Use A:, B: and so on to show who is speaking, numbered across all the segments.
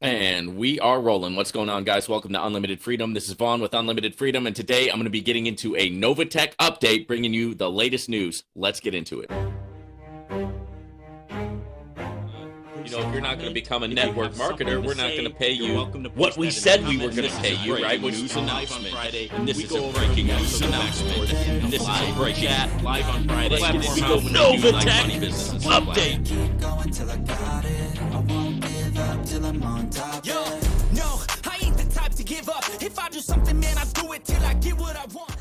A: And we are rolling. What's going on, guys? Welcome to Unlimited Freedom. This is Vaughn with Unlimited Freedom, and today I'm going to be getting into a NovaTech update, bringing you the latest news. Let's get into it. If you're not going to become a network marketer, we're not going to pay you what we said we were going to pay you, right? News announcement. And this is a breaking news announcement. And this is a break chat live on Friday. We go NovaTech update.
B: Yo, no, I ain't the type to give up. If I do something, man, I do it till I get what I want.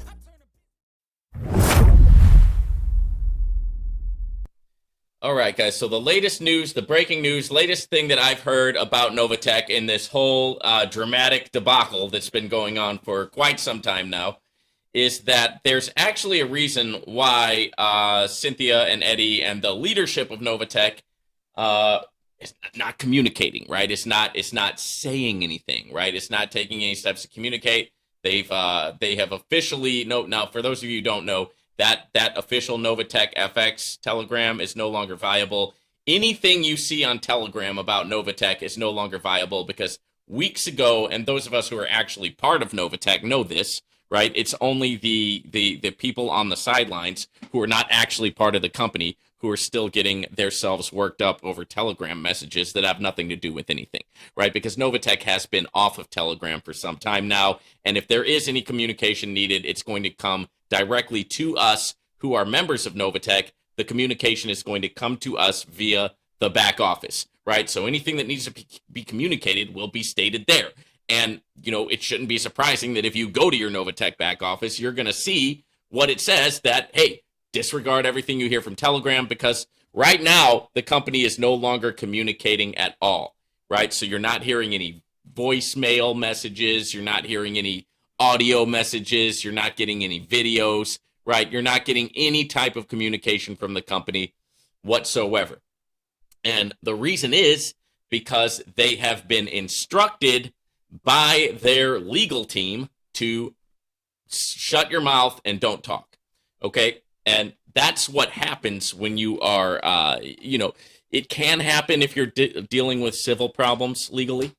A: All right, guys, so the latest news, the breaking news, latest thing that I've heard about NovaTech in this whole dramatic debacle that's been going on for quite some time now is that there's actually a reason why Cynthia and Eddie and the leadership of NovaTech is not communicating, right? It's not saying anything, right? It's not taking any steps to communicate. They have officially now for those of you who don't know, that official NovaTechFX Telegram is no longer viable. Anything you see on Telegram about NovaTech is no longer viable because weeks ago, and those of us who are actually part of NovaTech know this, right? It's only the people on the sidelines who are not actually part of the company who are still getting themselves worked up over Telegram messages that have nothing to do with anything, right? Because NovaTech has been off of Telegram for some time now, and if there is any communication needed, it's going to come directly to us who are members of NovaTech. The communication is going to come to us via the back office, right? So anything that needs to be communicated will be stated there. And, it shouldn't be surprising that if you go to your NovaTech back office, you're going to see what it says that, hey, disregard everything you hear from Telegram because right now the company is no longer communicating at all, right? So you're not hearing any voicemail messages. You're not hearing any audio messages. You're not getting any videos, right? You're not getting any type of communication from the company whatsoever. And the reason is because they have been instructed by their legal team to shut your mouth and don't talk. Okay. And that's what happens when you are, it can happen if you're dealing with civil problems legally.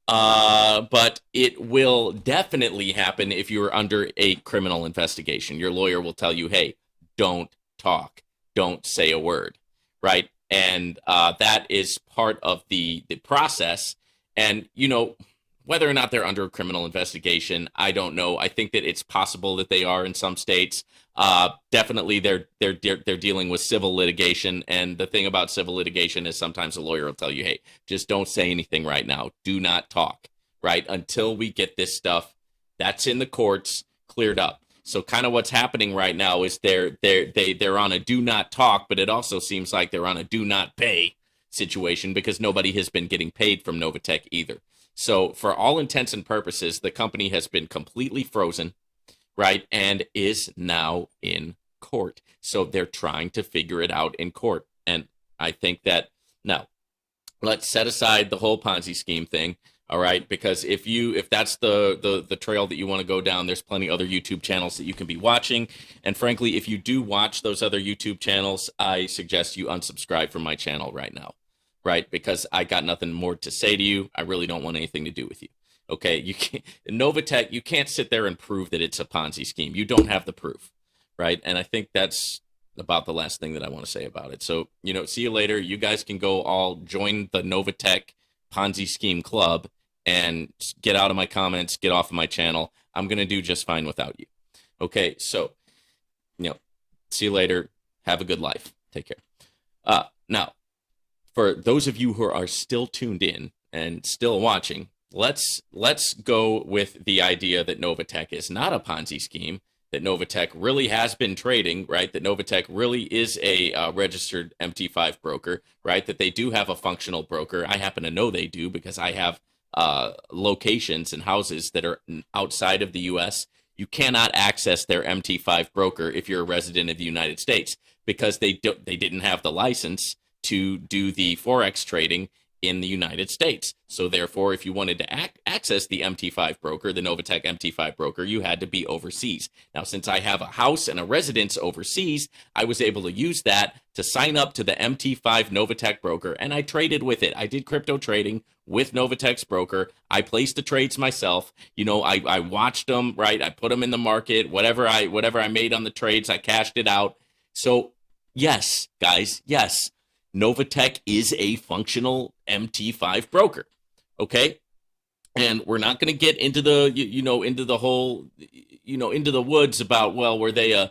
A: But it will definitely happen if you're under a criminal investigation. Your lawyer will tell you, hey, don't talk, don't say a word, right? And that is part of the process. And, whether or not they're under a criminal investigation, I don't know. I think that it's possible that they are in some states. Definitely, they're dealing with civil litigation, and the thing about civil litigation is sometimes a lawyer will tell you, "Hey, just don't say anything right now. Do not talk, right, until we get this stuff that's in the courts cleared up." So, kind of what's happening right now is they're on a do not talk, but it also seems like they're on a do not pay situation because nobody has been getting paid from NovaTech either. So, for all intents and purposes, the company has been completely frozen, right, and is now in court. So they're trying to figure it out in court. And I think that, now, let's set aside the whole Ponzi scheme thing, all right, because if that's the trail that you want to go down, there's plenty other YouTube channels that you can be watching. And frankly, if you do watch those other YouTube channels, I suggest you unsubscribe from my channel right now, right, because I got nothing more to say to you. I really don't want anything to do with you. Okay, you can't, NovaTech, you can't sit there and prove that it's a Ponzi scheme. You don't have the proof, right? And I think that's about the last thing that I want to say about it. So, see you later. You guys can go all join the NovaTech Ponzi scheme club and get out of my comments, get off of my channel. I'm going to do just fine without you. Okay, so, see you later. Have a good life. Take care. Now, for those of you who are still tuned in and still watching, let's go with the idea that NovaTech is not a Ponzi scheme, that NovaTech really has been trading, right? That NovaTech really is a registered MT5 broker, right? That they do have a functional broker. I happen to know they do because I have locations and houses that are outside of the U.S. You cannot access their MT5 broker if you're a resident of the United States because they didn't have the license to do the Forex trading in the United States. So therefore, if you wanted to access the MT5 broker, the NovaTech MT5 broker, you had to be overseas. Now, since I have a house and a residence overseas, I was able to use that to sign up to the MT5 NovaTech broker, and I traded with it. I did crypto trading with NovaTech's broker. I placed the trades myself. I watched them, right? I put them in the market. Whatever I made on the trades, I cashed it out. So yes, guys, yes, NovaTech is a functional MT5 broker. Okay. And we're not going to get into the, into the whole, into the woods about, well, were they a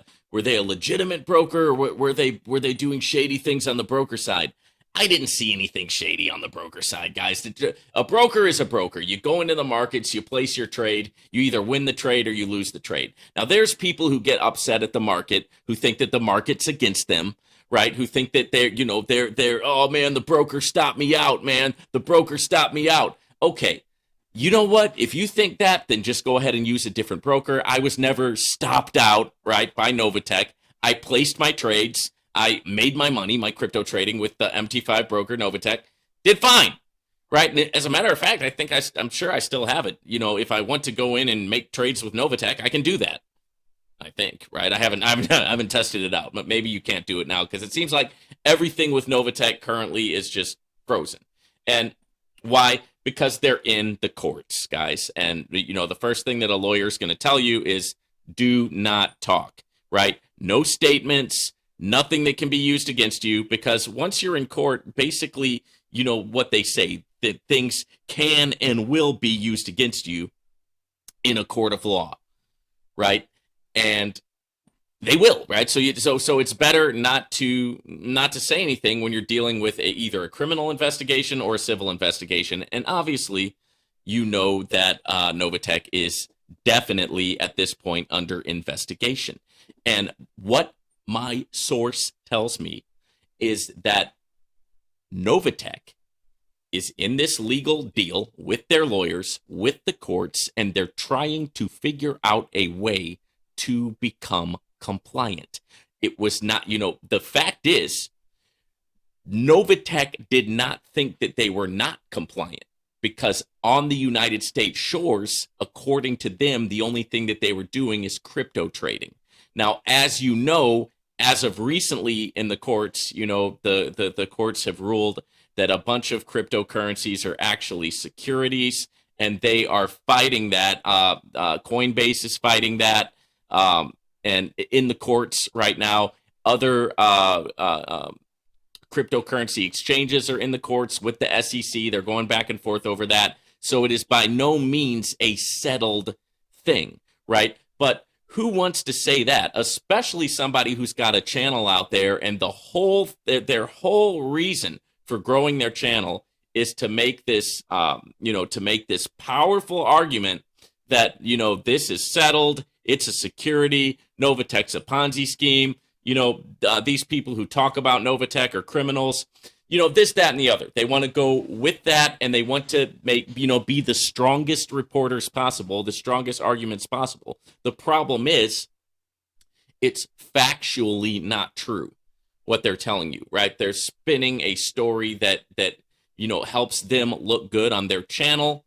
A: legitimate broker, or were they doing shady things on the broker side? I didn't see anything shady on the broker side, guys. A broker is a broker. You go into the markets, you place your trade, you either win the trade or you lose the trade. Now, there's people who get upset at the market, who think that the market's against them, right? Who think that they're, oh man, the broker stopped me out, man. The broker stopped me out. Okay. You know what? If you think that, then just go ahead and use a different broker. I was never stopped out, right, by NovaTech. I placed my trades. I made my money, my crypto trading with the MT5 broker, NovaTech. Did fine, right? And as a matter of fact, I'm sure I still have it. If I want to go in and make trades with NovaTech, I can do that. I think, right? I haven't tested it out, but maybe you can't do it now because it seems like everything with NovaTech currently is just frozen. And why? Because they're in the courts, guys. And, the first thing that a lawyer is going to tell you is do not talk, right? No statements, nothing that can be used against you, because once you're in court, basically, what they say, that things can and will be used against you in a court of law, right? And they will, right? So it's better not to say anything when you're dealing with either a criminal investigation or a civil investigation. And obviously, that NovaTech is definitely at this point under investigation. And what my source tells me is that NovaTech is in this legal deal with their lawyers, with the courts, and they're trying to figure out a way to become compliant. It was not, the fact is, NovaTech did not think that they were not compliant, because on the United States shores, according to them, the only thing that they were doing is crypto trading. Now, as you know, as of recently in the courts, the courts have ruled that a bunch of cryptocurrencies are actually securities, and they are fighting that. Coinbase is fighting that. And in the courts right now, other cryptocurrency exchanges are in the courts with the SEC. They're going back and forth over that. So it is by no means a settled thing, right? But who wants to say that, especially somebody who's got a channel out there and their whole reason for growing their channel is to make this, to make this powerful argument that, this is settled. It's a security. NovaTech's a Ponzi scheme. These people who talk about NovaTech are criminals. This, that, and the other. They want to go with that, and they want to make, be the strongest reporters possible, the strongest arguments possible. The problem is, it's factually not true what they're telling you, right? They're spinning a story that helps them look good on their channel.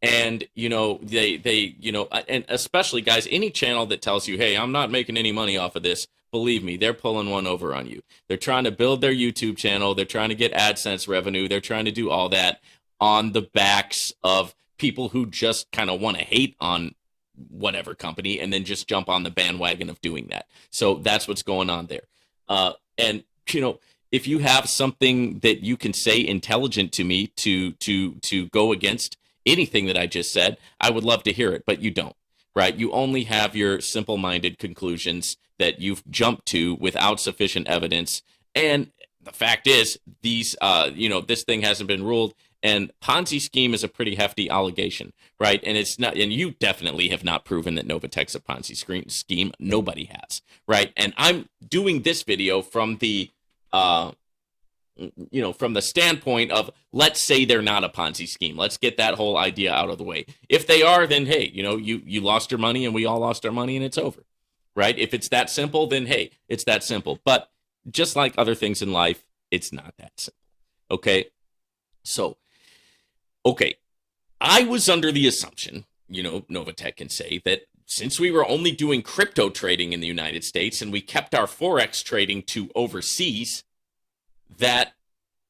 A: And, and especially, guys, any channel that tells you, hey, I'm not making any money off of this, believe me, they're pulling one over on you. They're trying to build their YouTube channel. They're trying to get AdSense revenue. They're trying to do all that on the backs of people who just kind of want to hate on whatever company and then just jump on the bandwagon of doing that. So that's what's going on there. And, if you have something that you can say intelligent to me to go against anything that I just said, I would love to hear it, but you don't, right? You only have your simple-minded conclusions that you've jumped to without sufficient evidence. And the fact is, these, this thing hasn't been ruled, and Ponzi scheme is a pretty hefty allegation, right? And it's not, and you definitely have not proven that NovaTech's a Ponzi scheme. Nobody has, right? And I'm doing this video from the, from the standpoint of, let's say they're not a Ponzi scheme. Let's get that whole idea out of the way. If they are, then hey, you lost your money and we all lost our money and it's over, right? If it's that simple, then hey, it's that simple. But just like other things in life, it's not that simple. Okay. So Okay, I was under the assumption, NovaTech can say that since we were only doing crypto trading in the United States and we kept our Forex trading to overseas, that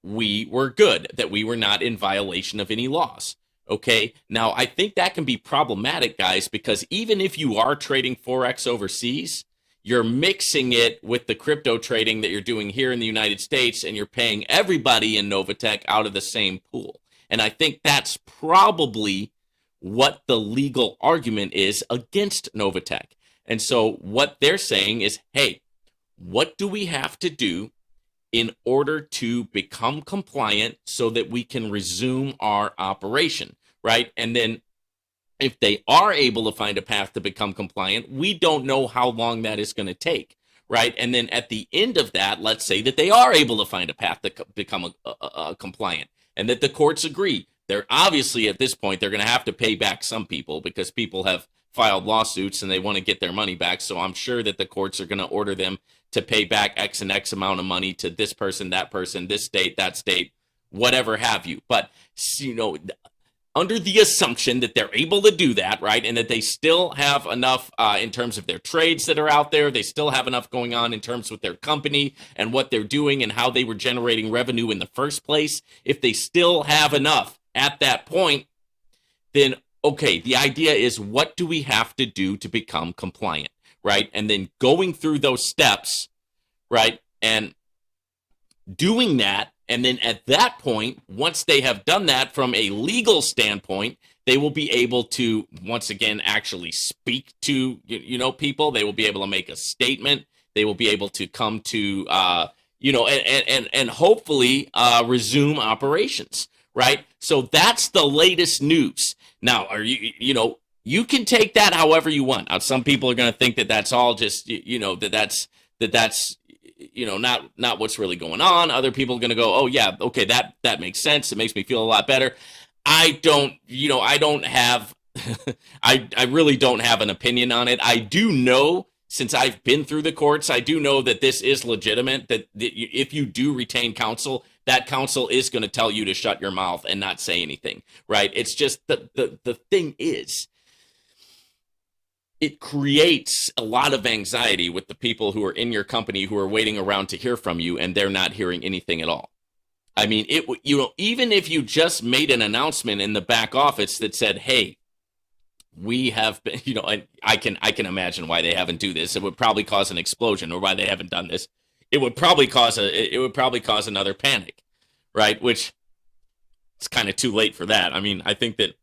A: we were good, that we were not in violation of any laws. Okay, now I think that can be problematic, guys, because even if you are trading Forex overseas, you're mixing it with the crypto trading that you're doing here in the United States, and you're paying everybody in NovaTech out of the same pool. And I think that's probably what the legal argument is against NovaTech. And so what they're saying is, hey, what do we have to do in order to become compliant so that we can resume our operation, right? And then if they are able to find a path to become compliant, we don't know how long that is going to take, right? And then at the end of that, let's say that they are able to find a path to become compliant and that the courts agree. They're obviously at this point, they're going to have to pay back some people because people have filed lawsuits and they want to get their money back. So I'm sure that the courts are going to order them to pay back X and X amount of money to this person, this state, that state, whatever have you. But, under the assumption that they're able to do that, right, and that they still have enough in terms of their trades that are out there, they still have enough going on in terms with their company and what they're doing and how they were generating revenue in the first place, if they still have enough at that point, then, okay, the idea is what do we have to do to become compliant, right? And then going through those steps, right, and doing that. And then at that point, once they have done that from a legal standpoint, they will be able to, once again, actually speak to, people. They will be able to make a statement. They will be able to come to, and hopefully resume operations, right? So that's the latest news. Now, you can take that however you want. Some people are going to think that that's all just, that's not what's really going on. Other people are going to go, oh yeah, okay, that makes sense. It makes me feel a lot better. I don't have, I really don't have an opinion on it. I do know, since I've been through the courts, I do know that this is legitimate, that if you do retain counsel, that counsel is going to tell you to shut your mouth and not say anything, right? It's just the thing is, it creates a lot of anxiety with the people who are in your company who are waiting around to hear from you and they're not hearing anything at all. I mean, even if you just made an announcement in the back office that said, hey, we have been, and I can imagine why they haven't do this. It would probably cause an explosion, or why they haven't done this. It would probably cause another panic, right? Which it's kind of too late for that. I mean, I think that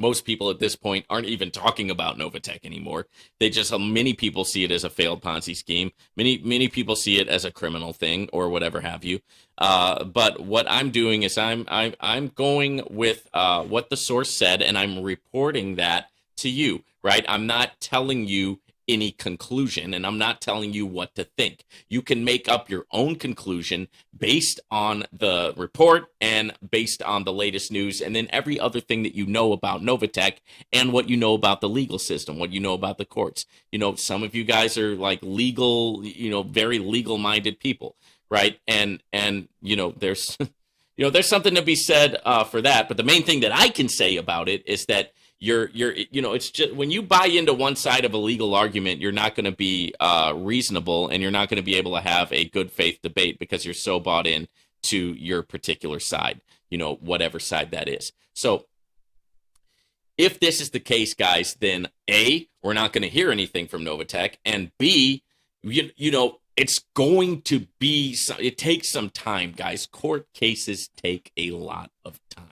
A: most people at this point aren't even talking about NovaTech anymore. Many people see it as a failed Ponzi scheme. Many people see it as a criminal thing or whatever have you. But what I'm doing is I'm going with what the source said, and I'm reporting that to you, right? I'm not telling you any conclusion, and I'm not telling you what to think. You can make up your own conclusion based on the report and based on the latest news, and then every other thing that you know about NovaTech and what you know about the legal system, what you know about the courts. Some of you guys are like legal, very legal-minded people, right? And there's there's something to be said for that. But the main thing that I can say about it is that it's just when you buy into one side of a legal argument, you're not going to be reasonable, and you're not going to be able to have a good faith debate because you're so bought in to your particular side, whatever side that is. So if this is the case, guys, then A, we're not going to hear anything from NovaTech, and B, it's going to be, it takes some time, guys. Court cases take a lot of time.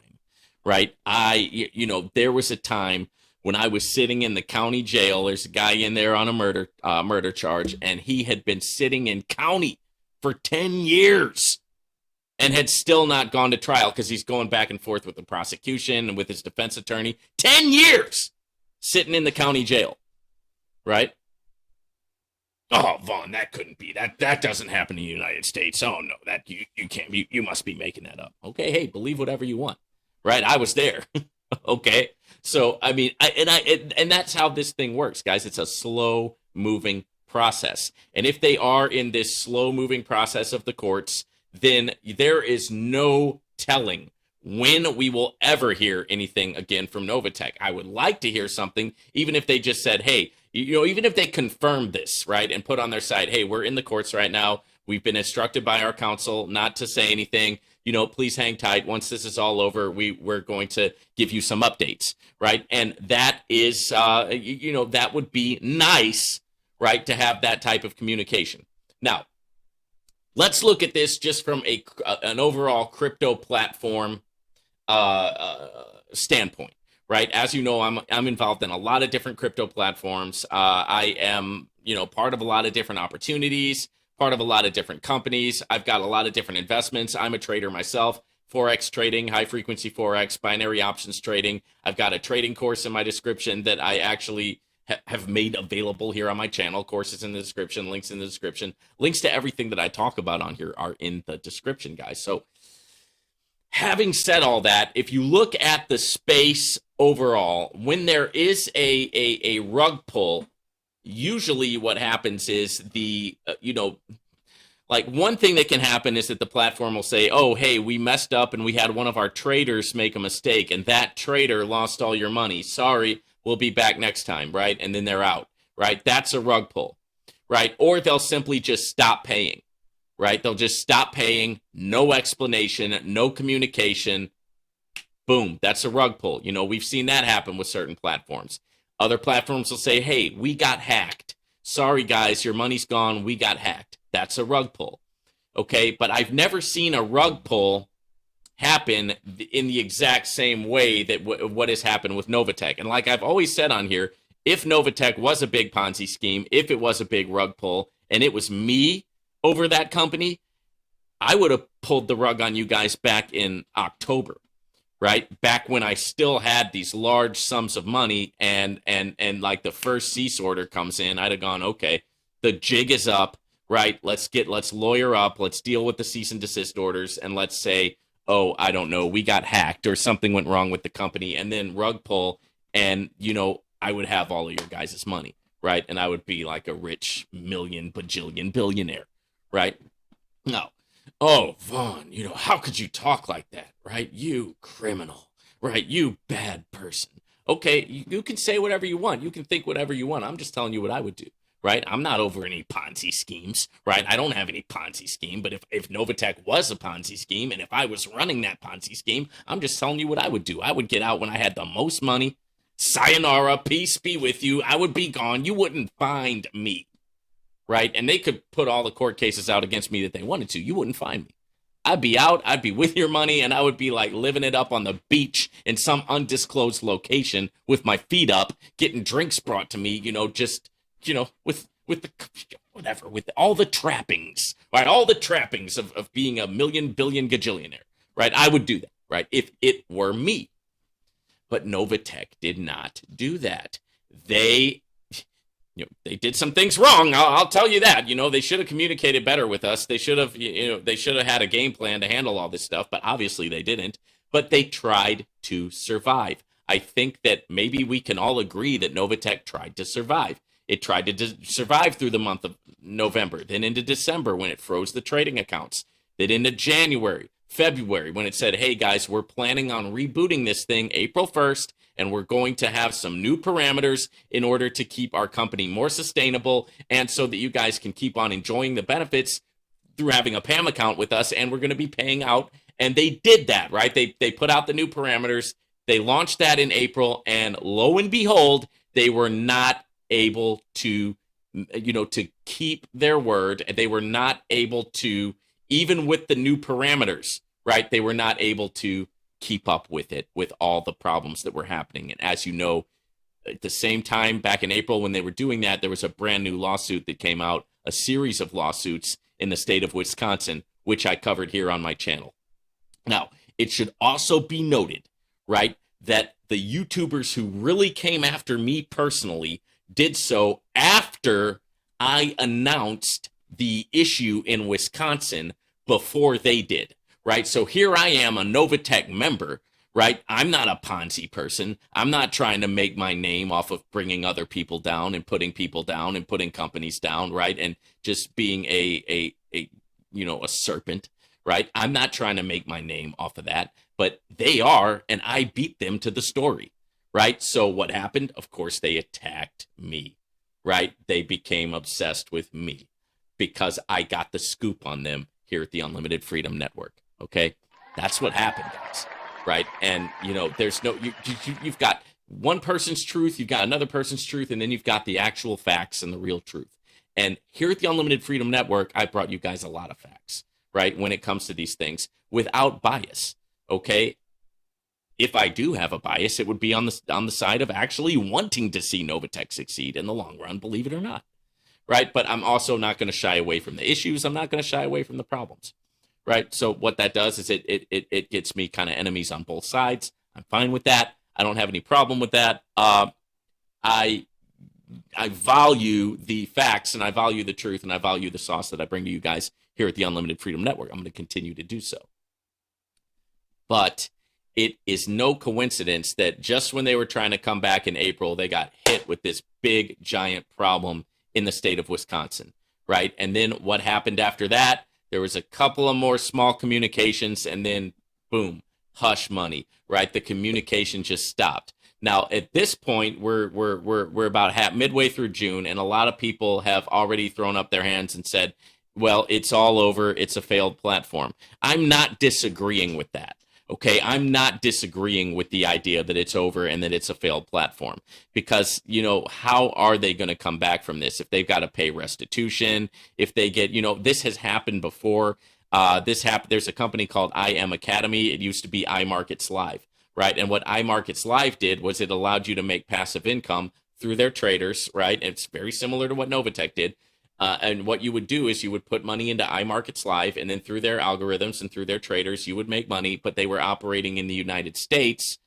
A: Right. There was a time when I was sitting in the county jail. There's a guy in there on a murder charge, and he had been sitting in county for 10 years and had still not gone to trial because he's going back and forth with the prosecution and with his defense attorney. 10 years sitting in the county jail. Right. Oh, Vaughn, that couldn't be. That doesn't happen in the United States. Oh, no, that you can't. You must be making that up. Okay. Hey, believe whatever you want. Right, I was there. Okay, so I mean, and that's how this thing works, guys. It's a slow-moving process, and if they are in this slow-moving process of the courts, then there is no telling when we will ever hear anything again from NovaTech. I would like to hear something, even if they just said, hey, even if they confirmed this, right, and put on their site, hey, we're in the courts right now. We've been instructed by our counsel not to say anything. Please hang tight. Once this is all over, we're going to give you some updates, right? And that is, that would be nice, right, to have that type of communication. Now, let's look at this just from an overall crypto platform standpoint, right? As you know, I'm involved in a lot of different crypto platforms. I am, part of a lot of different opportunities, part of a lot of different companies. I've got a lot of different investments. I'm a trader myself. Forex trading, high frequency Forex, binary options trading. I've got a trading course in my description that I actually have made available here on my channel. Courses in the description, links in the description. Links to everything that I talk about on here are in the description, guys. So having said all that, if you look at the space overall, when there is a rug pull, usually what happens is one thing that can happen is that the platform will say, oh, hey, we messed up and we had one of our traders make a mistake and that trader lost all your money. Sorry, we'll be back next time, right? And then they're out, right? That's a rug pull, right? Or they'll simply just stop paying, right? They'll just stop paying, no explanation, no communication. Boom, that's a rug pull. We've seen that happen with certain platforms. Other platforms will say, hey, we got hacked. Sorry, guys, your money's gone. We got hacked. That's a rug pull. Okay, but I've never seen a rug pull happen in the exact same way that what has happened with NovaTech. And like I've always said on here, if NovaTech was a big Ponzi scheme, if it was a big rug pull, and it was me over that company, I would have pulled the rug on you guys back in October, right? Back when I still had these large sums of money and like the first cease order comes in, I'd have gone, okay, the jig is up, right? Let's lawyer up, let's deal with the cease and desist orders, and let's say, oh, I don't know, we got hacked or something went wrong with the company, and then rug pull, and, I would have all of your guys' money, right? And I would be like a rich million, bajillion, billionaire, right? No. Oh, Vaughn, how could you talk like that, right? You criminal, right? You bad person. Okay, you can say whatever you want. You can think whatever you want. I'm just telling you what I would do, right? I'm not over any Ponzi schemes, right? I don't have any Ponzi scheme, but if NovaTech was a Ponzi scheme and if I was running that Ponzi scheme, I'm just telling you what I would do. I would get out when I had the most money. Sayonara, peace be with you. I would be gone. You wouldn't find me. Right? And they could put all the court cases out against me that they wanted to. You wouldn't find me. I'd be out. I'd be with your money, and I would be like living it up on the beach in some undisclosed location with my feet up, getting drinks brought to me, with the whatever, with all the trappings, right? All the trappings of being a million, billion, gajillionaire, right? I would do that, right? If it were me. But NovaTech did not do that. They did some things wrong. I'll tell you that. They should have communicated better with us. They should have, they should have had a game plan to handle all this stuff, but obviously they didn't. But they tried to survive. I think that maybe we can all agree that NovaTech tried to survive. It tried to survive through the month of November, then into December when it froze the trading accounts, then into January, February when it said, hey guys, we're planning on rebooting this thing April 1st. And we're going to have some new parameters in order to keep our company more sustainable and so that you guys can keep on enjoying the benefits through having a PAM account with us. And we're going to be paying out. And they did that, right? They put out the new parameters. They launched that in April. And lo and behold, they were not able to, to keep their word. They were not able to, even with the new parameters, right? They were not able to keep up with it, with all the problems that were happening. And as you know, at the same time, back in April when they were doing that, there was a brand new lawsuit that came out, a series of lawsuits in the state of Wisconsin, which I covered here on my channel. Now, it should also be noted, right, that the YouTubers who really came after me personally did so after I announced the issue in Wisconsin before they did. Right, so here I am, a NovaTech member, right? I'm not a Ponzi person. I'm not trying to make my name off of bringing other people down and putting people down and putting companies down, right? And just being a serpent, right? I'm not trying to make my name off of that, but they are, and I beat them to the story, right? So what happened? Of course, they attacked me, right? They became obsessed with me because I got the scoop on them here at the Unlimited Freedom Network, okay? That's what happened, guys, right? And, there's you've got one person's truth, you've got another person's truth, and then you've got the actual facts and the real truth. And here at the Unlimited Freedom Network, I brought you guys a lot of facts, right, when it comes to these things without bias, okay? If I do have a bias, it would be on the side of actually wanting to see NovaTech succeed in the long run, believe it or not, right? But I'm also not going to shy away from the issues. I'm not going to shy away from the problems, right? So what that does is it gets me kind of enemies on both sides. I'm fine with that. I don't have any problem with that. I value the facts, and I value the truth, and I value the sauce that I bring to you guys here at the Unlimited Freedom Network. I'm going to continue to do so. But it is no coincidence that just when they were trying to come back in April, they got hit with this big, giant problem in the state of Wisconsin, right? And then what happened after that? There was a couple of more small communications, and then boom, hush money, right? The communication just stopped. Now, at this point, we're about midway through June, and a lot of people have already thrown up their hands and said, well, it's all over. It's a failed platform. I'm not disagreeing with that. Okay, I'm not disagreeing with the idea that it's over and that it's a failed platform, because, how are they going to come back from this if they've got to pay restitution, if they get, this has happened before. There's a company called I Am Academy. It used to be iMarkets Live, right? And what iMarkets Live did was it allowed you to make passive income through their traders, right? And it's very similar to what NovaTech did. And what you would do is you would put money into iMarkets Live, and then through their algorithms and through their traders, you would make money, but they were operating in the United States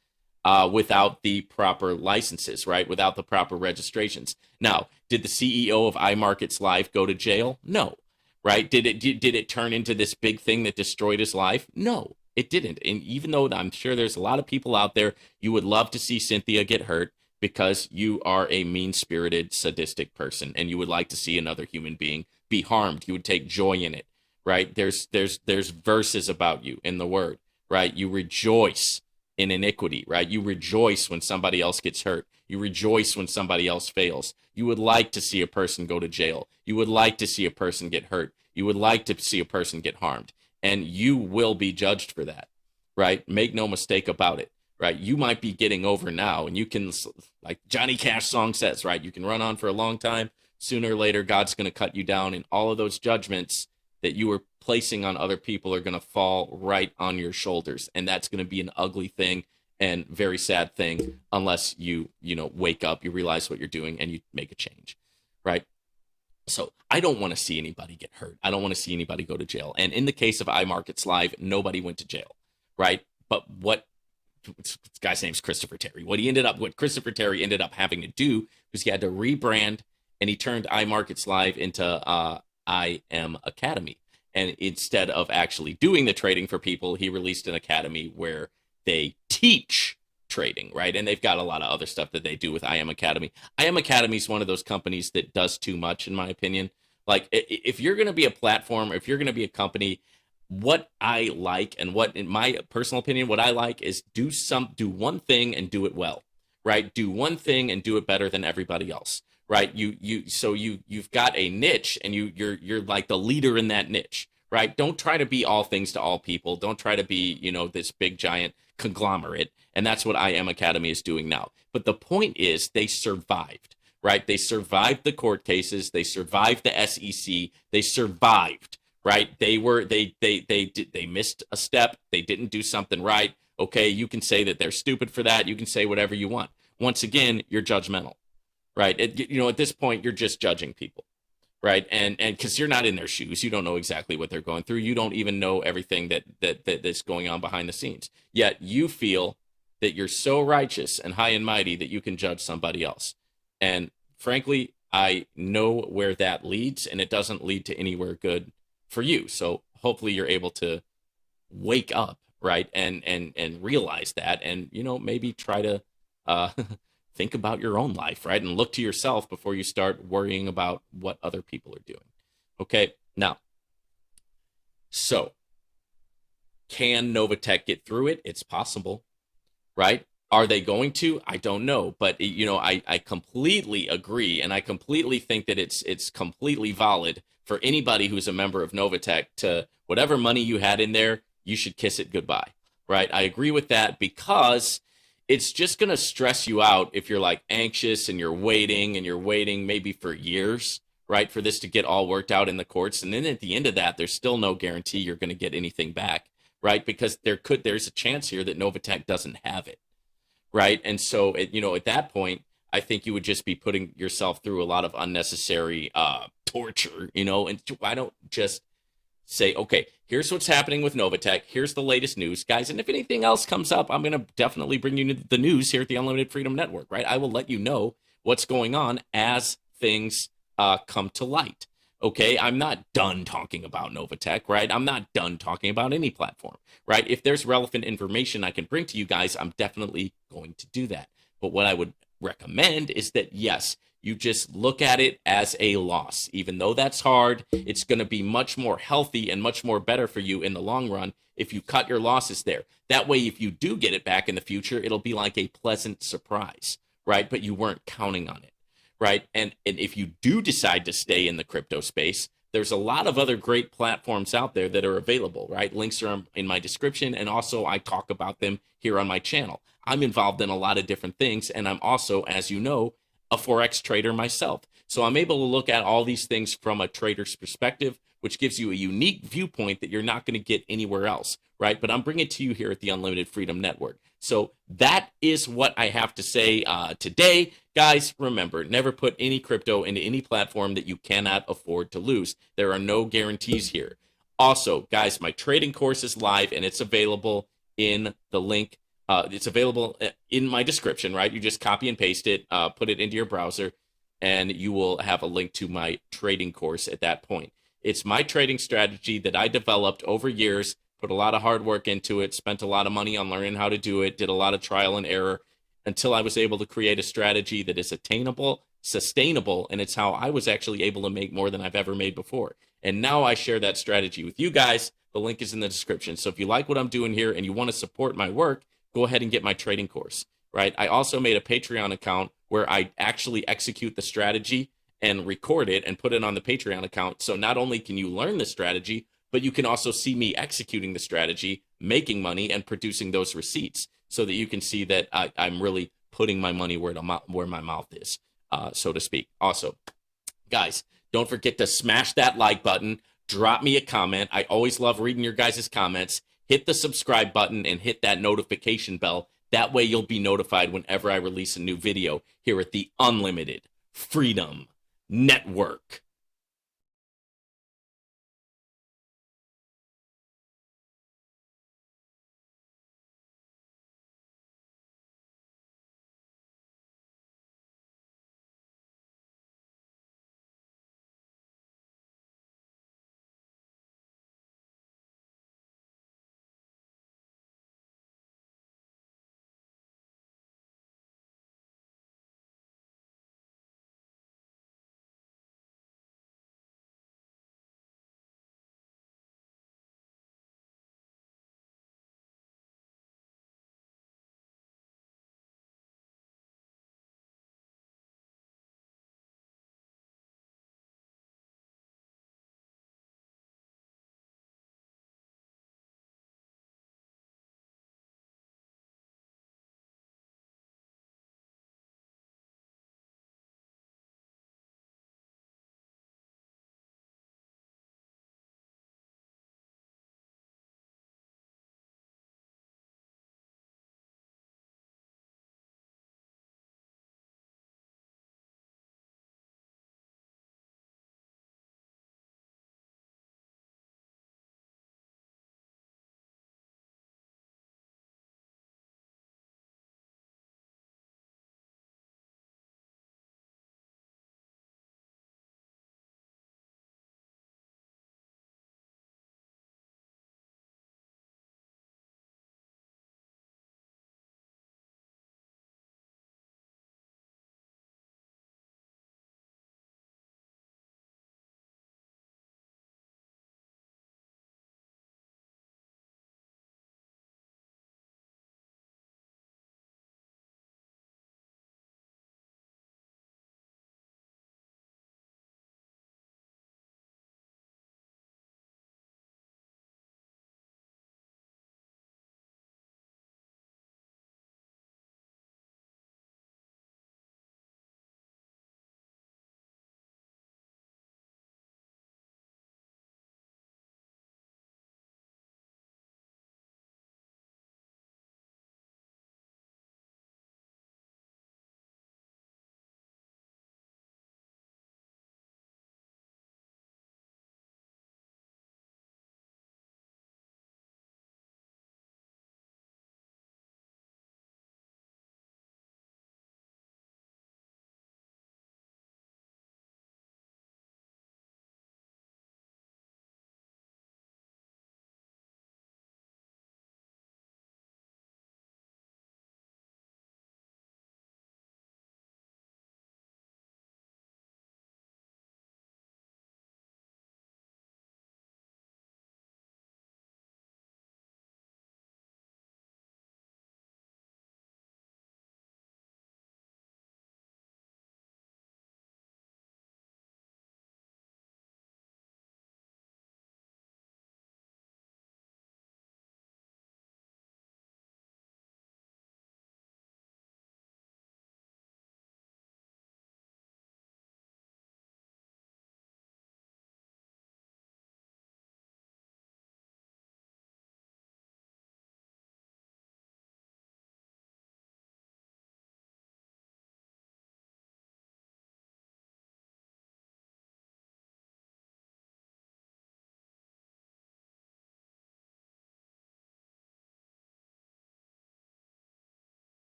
A: without the proper licenses, right? Without the proper registrations. Now, did the CEO of iMarkets Live go to jail? No, right? Did it turn into this big thing that destroyed his life? No, it didn't. And even though I'm sure there's a lot of people out there, you would love to see Cynthia get hurt, because you are a mean-spirited, sadistic person, and you would like to see another human being be harmed. You would take joy in it, right? There's verses about you in the Word, right? You rejoice in iniquity, right? You rejoice when somebody else gets hurt. You rejoice when somebody else fails. You would like to see a person go to jail. You would like to see a person get hurt. You would like to see a person get harmed, and you will be judged for that, right? Make no mistake about it. Right, you might be getting over now, and you can, like Johnny Cash song says, right, you can run on for a long time. Sooner or later, God's going to cut you down, and all of those judgments that you were placing on other people are going to fall right on your shoulders, and that's going to be an ugly thing and very sad thing unless you wake up, you realize what you're doing, and you make a change, right? So I don't want to see anybody get hurt. I don't want to see anybody go to jail. And in the case of iMarkets Live, nobody went to jail, right? But this guy's name's Christopher Terry. What Christopher Terry ended up having to do was he had to rebrand, and he turned iMarkets Live into I Am Academy. And instead of actually doing the trading for people, he released an academy where they teach trading, right? And they've got a lot of other stuff that they do with I Am Academy. I Am Academy is one of those companies that does too much, in my opinion. Like, if you're going to be a platform, or if you're going to be a company, what I like, and what, in my personal opinion, what I like is do one thing and do it well, right? Do one thing and do it better than everybody else, right? You've got a niche, and you're like the leader in that niche, right? Don't try to be all things to all people. Don't try to be, this big giant conglomerate. And that's what I Am Academy is doing now. But the point is, they survived, right? They survived the court cases. They survived the SEC. They survived. Right? They missed a step. They didn't do something right. Okay, you can say that they're stupid for that. You can say whatever you want. Once again, you're judgmental, right? At this point, you're just judging people, right? And because you're not in their shoes, you don't know exactly what they're going through. You don't even know everything that's going on behind the scenes. Yet you feel that you're so righteous and high and mighty that you can judge somebody else. And frankly, I know where that leads, and it doesn't lead to anywhere good for you. So hopefully you're able to wake up, right, and realize that, and maybe try to think about your own life, right, and look to yourself before you start worrying about what other people are doing. Okay, now, so Can NovaTech get through it? It's possible, right? Are they going to? I don't know. But, I completely agree. And I completely think that it's completely valid for anybody who's a member of NovaTech to whatever money you had in there, you should kiss it goodbye, right? I agree with that because it's just going to stress you out if you're like anxious and you're waiting maybe for years, right? For this to get all worked out in the courts. And then at the end of that, there's still no guarantee you're going to get anything back, right? Because there's a chance here that NovaTech doesn't have it. Right. And so, at that point, I think you would just be putting yourself through a lot of unnecessary torture, and why don't just say, okay, here's what's happening with NovaTech. Here's the latest news, guys. And if anything else comes up, I'm going to definitely bring you the news here at the Unlimited Freedom Network. Right. I will let you know what's going on as things come to light. Okay, I'm not done talking about NovaTech, right? I'm not done talking about any platform, right? If there's relevant information I can bring to you guys, I'm definitely going to do that. But what I would recommend is that, yes, you just look at it as a loss. Even though that's hard, it's going to be much more healthy and much more better for you in the long run if you cut your losses there. That way, if you do get it back in the future, it'll be like a pleasant surprise, right? But you weren't counting on it. Right. And if you do decide to stay in the crypto space, there's a lot of other great platforms out there that are available. Right. Links are in my description. And also I talk about them here on my channel. I'm involved in a lot of different things. And I'm also, as you know, a Forex trader myself. So I'm able to look at all these things from a trader's perspective, which gives you a unique viewpoint that you're not going to get anywhere else. Right. But I'm bringing it to you here at the Unlimited Freedom Network. So that is what I have to say today. Guys, remember, never put any crypto into any platform that you cannot afford to lose. There are no guarantees here. Also, guys, my trading course is live and it's available in the link. It's available in my description, right? You just copy and paste it, put it into your browser, and you will have a link to my trading course at that point. It's my trading strategy that I developed over years, put a lot of hard work into it, spent a lot of money on learning how to do it, did a lot of trial and error until I was able to create a strategy that is attainable, sustainable, and it's how I was actually able to make more than I've ever made before. And now I share that strategy with you guys. The link is in the description. So if you like what I'm doing here and you want to support my work, go ahead and get my trading course, right? I also made a Patreon account where I actually execute the strategy and record it and put it on the Patreon account. So not only can you learn the strategy, but you can also see me executing the strategy, making money, and producing those receipts so that you can see that I'm really putting my money where my mouth is, so to speak. Also, guys, don't forget to smash that like button. Drop me a comment. I always love reading your guys' comments. Hit the subscribe button and hit that notification bell. That way you'll be notified whenever I release a new video here at the Unlimited Freedom Network.